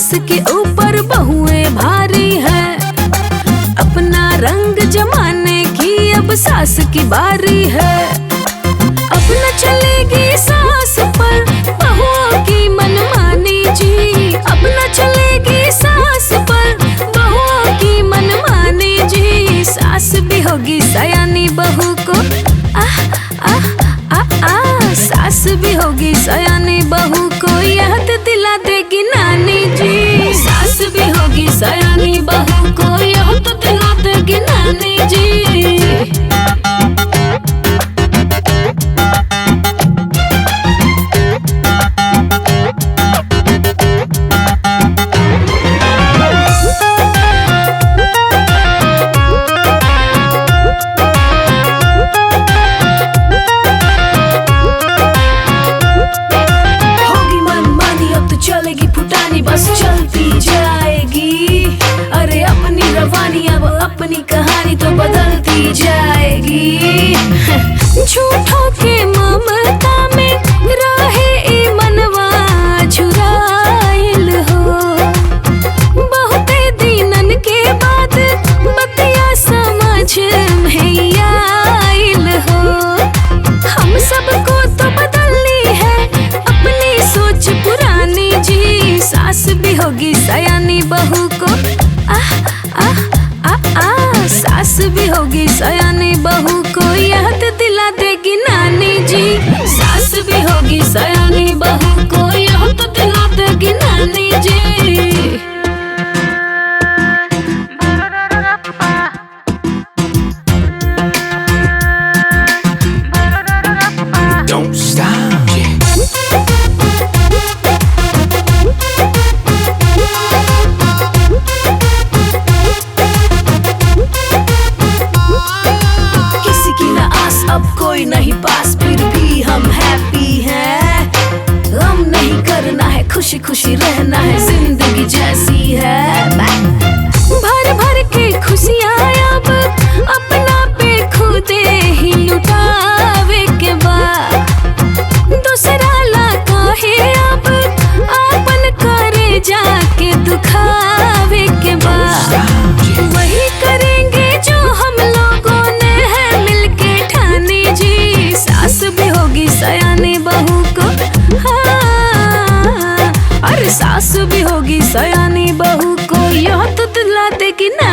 सास के ऊपर बहुएं भारी है। अपना रंग जमाने की अब सास की बारी है। अब न चलेगी सास पर बहुओं की मनमानी जी। अब न चलेगी सास पर बहुओं की मनमानी जी। सास भी होगी सयानी बहू को सास भी होगी सयानी बहू को याद दिला देगी नानी जी। सास भी होगी सयानी बहू को याद दिला देगी नानी जी। चलेगी फुटानी बस चलती जाएगी। अरे अपनी रवानी अब अपनी कहानी तो बदलती जाएगी। झूठों के ममता में रहे ई मनवा झुराइल हो। बहुते दिनन के बाद बतिया समझ में आइल हो। हम सबको तो बदलनी है अपनी सोच पुरानी जी। सास भी होगी सयानी बहू को सास भी होगी सयानी बहू को याद दिला देगी नानी जी। सास भी होगी सयानी बहू को याद दिला देगी नानी जी। Don't stop. अब कोई नहीं पास फिर भी हम हैप्पी हैं। गम नहीं करना है खुशी खुशी रहना है जिंदगी जैसी है। भर भर के खुशियाँ अब अपना पे खुदे ही लुटावे के बाद दूसरा लाका है अब आपन करे जाके दुखावे के बाद। वही करेंगे जो हम लोगों ने है मिलके ठानी जी। सास भी होगी सयानी बहू को अरे सास भी होगी सयानी बहू को यह तो दिला देगी ना।